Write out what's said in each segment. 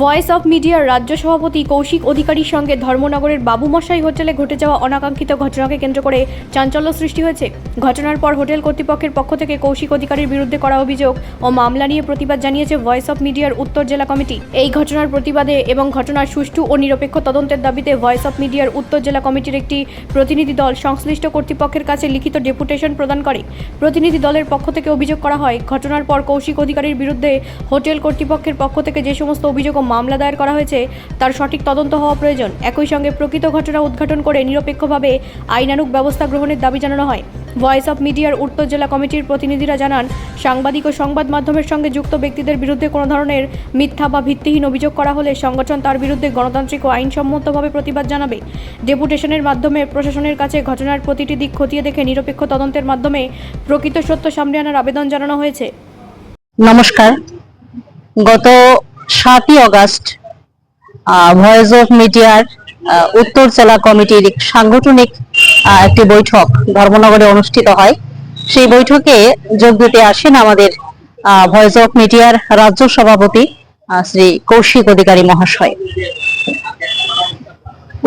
Voice of মিডিয়ার রাজ্য সভাপতি কৌশিক অধিকারীর সঙ্গে ধর্মনগরের বাবুমশাই হোটেলে ঘটে যাওয়া অনাকাঙ্ক্ষিত ঘটনাকে কেন্দ্র করে চাঞ্চল্য সৃষ্টি হয়েছে। ঘটনার পর হোটেল কর্তৃপক্ষের পক্ষ থেকে কৌশিক অধিকারীর বিরুদ্ধে করা অভিযোগ ও মামলা নিয়ে প্রতিবাদ জানিয়েছে ভয়েস অফ মিডিয়ার উত্তর জেলা কমিটি। এই ঘটনার প্রতিবাদে এবং ঘটনার সুষ্ঠু ও নিরপেক্ষ তদন্তের দাবিতে ভয়েস অফ মিডিয়ার উত্তর জেলা কমিটির একটি প্রতিনিধি দল সংশ্লিষ্ট কর্তৃপক্ষের কাছে লিখিত ডেপুটেশন প্রদান করে। প্রতিনিধি দলের পক্ষ থেকে অভিযোগ করা হয়, ঘটনার পর কৌশিক অধিকারীর বিরুদ্ধে হোটেল কর্তৃপক্ষের পক্ষ থেকে যে সমস্ত অভিযোগ ও মামলা দায়ের করা হয়েছে তার সঠিক তদন্ত হওয়া প্রয়োজন। একই সঙ্গে প্রকৃত ঘটনা উদ্ঘাটন করে নিরপেক্ষভাবে আইনানুগ ব্যবস্থা গ্রহণের দাবি জানানো হয়। ভয়েস অফ মিডিয়ার উত্তর জেলা কমিটির প্রতিনিধিরা জানান, সাংবাদিক ও সংবাদ মাধ্যমের সঙ্গে যুক্ত ব্যক্তিদের বিরুদ্ধে কোনো ধরনের মিথ্যা বা ভিত্তিহীন অভিযোগ করা হলে সংগঠন তার বিরুদ্ধে গণতান্ত্রিক ও আইনসম্মতভাবে প্রতিবাদ জানাবে। ডেপুটেশনের মাধ্যমে প্রশাসনের কাছে ঘটনার প্রতিটি দিক খতিয়ে দেখে নিরপেক্ষ তদন্তের মাধ্যমে প্রকৃত সত্য সামনে আনার আবেদন জানানো হয়েছে। নমস্কার। গত 7ই আগস্ট ভয়েস অফ মিডিয়ার উত্তর জেলা কমিটির সাংগঠনিক একটি বৈঠক ধর্মনগরে অনুষ্ঠিত হয়। সেই বৈঠকে যোগ দিতে আসেন আমাদের ভয়েস অফ মিডিয়ার রাজ্য সভাপতি শ্রী কৌশিক অধিকারী মহাশয়।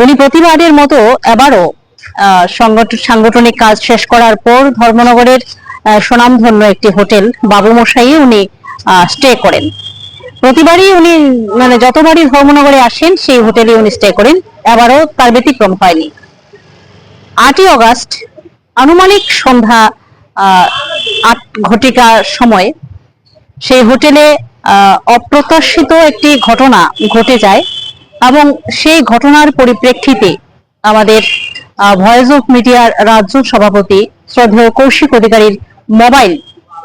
উনি প্রতিবারের মতো এবারও সাংগঠনিক কাজ শেষ করার পর ধর্মনগরের সুনামধন্য একটি হোটেল বাবুমশাই উনি স্টে করেন। প্রতিবারই উনি যতবারই ধর্মনগরে আসেন সেই হোটেলে উনি স্টে করেন, এবারও তার ব্যতিক্রম হয়নি। 8ই আগস্ট আনুমানিক সন্ধ্যা 8 ঘটিকার সময় সেই হোটেলে অপ্রত্যাশিত একটি ঘটনা ঘটে যায় এবং সেই ঘটনার পরিপ্রেক্ষিতে আমাদের ভয়েস অফ মিডিয়ার রাজ্য সভাপতি শ্রদ্ধেয় কৌশিক অধিকারীর মোবাইল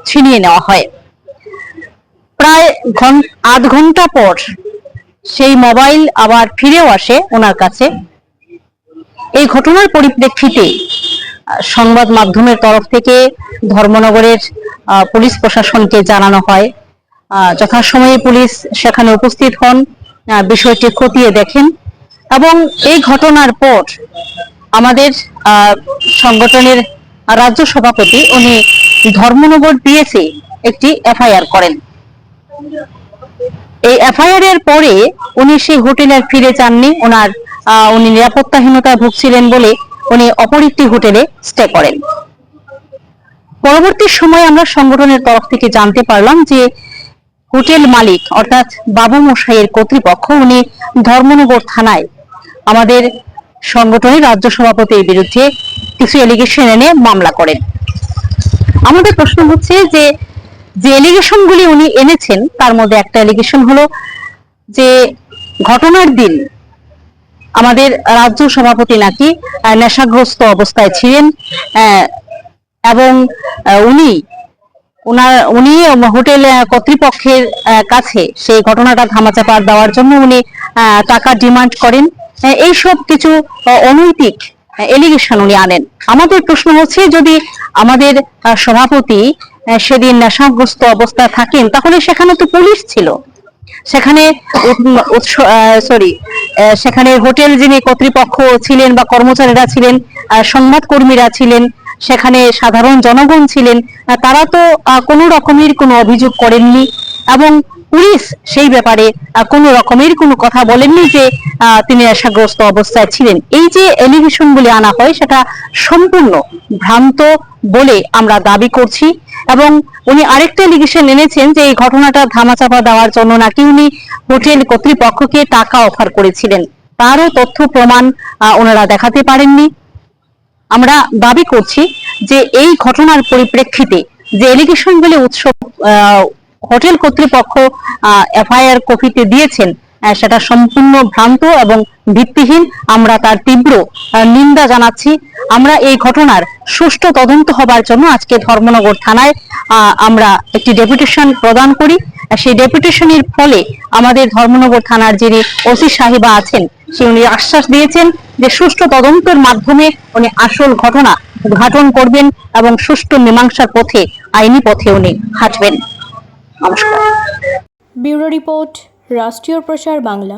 ছিনিয়ে নেওয়া হয়। প্রায় আধ ঘন্টা পর সেই মোবাইল আবার ফিরেও আসে ওনার কাছে। এই ঘটনার পরিপ্রেক্ষিতে সংবাদ মাধ্যমের তরফ থেকে ধর্মনগরের পুলিশ প্রশাসনকে জানানো হয়। যথাসময়ে পুলিশ সেখানে উপস্থিত হন, বিষয়টি খতিয়ে দেখেন এবং এই ঘটনার পর আমাদের সংগঠনের রাজ্য সভাপতি উনি ধর্মনগর পিএসে একটি এফআইআর করেন। এই এফআইআর এর পরে উনি সেই হোটেলে ফিরে যাননি। উনি নিরাপত্তাহীনতায় ভুগছিলেন বলে উনি অপর একটি হোটেলে স্টে করেন। পরবর্তী সময়ে আমরা সংগঠনের তরফ থেকে জানতে পারলাম যে হোটেল মালিক অর্থাৎ বাবু মশাইয়ের কর্তৃপক্ষ উনি ধর্মনগর থানায় আমাদের সংগঠনের রাজ্য সভাপতির বিরুদ্ধে কিছু এলিগেশন এনে মামলা করেন। আমাদের প্রশ্ন হচ্ছে যে এলিগেশন গুলি উনি এনেছেন তার মধ্যে একটা এলিগেশন হলো যে ঘটনার দিন আমাদের রাজ্য সভাপতি নাকি নেশাগ্রস্ত অবস্থায় ছিলেন এবং উনি হোটেল কর্তৃপক্ষের কাছে সেই ঘটনাটা ধামাচাপা দেওয়ার জন্য উনি টাকা ডিমান্ড করেন। এইসব কিছু অনৈতিক এলিগেশন উনি আনেন। আমাদের প্রশ্ন হচ্ছে, যদি আমাদের সভাপতি সেদিন নেশাগ্রস্ত অবস্থায় থাকেন তাহলে সেখানে তো পুলিশ ছিল, সেখানে হোটেল যিনি কর্তৃপক্ষ ছিলেন বা কর্মচারীরা ছিলেন, সংবাদ কর্মীরা ছিলেন, সেখানে সাধারণ জনগণ ছিলেন, তারা তো কোনো রকমের কোনো অভিযোগ করেননি এবং পুলিশ সেই ব্যাপারে কোনো রকমের কোনো কথা বলেননি যে তিনি নেশাগ্রস্ত অবস্থায় ছিলেন। এই যে এলিগেশন গুলি আনা হয় সেটা সম্পূর্ণ ভ্রান্ত বলে আমরা দাবি করছি। এবং উনি আরেকটা এলিগেশন এনেছেন যে এই ঘটনাটা ধামাচাপা দেওয়ার জন্য নাকি উনি হোটেল কর্তৃপক্ষকে টাকা অফার করেছিলেন, তারও তথ্য প্রমাণ ওনারা দেখাতে পারেননি। আমরা দাবি করছি যে এই ঘটনার পরিপ্রেক্ষিতে যে এলিগেশন গুলি হোটেল কর্তৃপক্ষ এফআইআর কপিতে দিয়েছেন সেটা সম্পূর্ণ ভ্রান্ত এবং ভিত্তিহীন। আমরা তার তীব্র নিন্দা জানাচ্ছি। আমরা এই ঘটনার সুষ্ঠু তদন্ত হবার জন্য আজকে ধর্মনগর থানায় আমরা একটি ডেপুটেশন প্রদান করি। সেই ডেপুটেশনের ফলে আমাদের ধর্মনগর থানার যিনি ওসি সাহেবা আছেন উনি আশ্বাস দিয়েছেন যে সুষ্ঠু তদন্তের মাধ্যমে উনি আসল ঘটনা উদ্ঘাটন করবেন এবং সুষ্ঠু মীমাংসার পথে আইনি পথে উনি হাঁটবেন। নমস্কার। ব্যুরো রিপোর্ট, রাষ্ট্রীয় প্রসার বাংলা।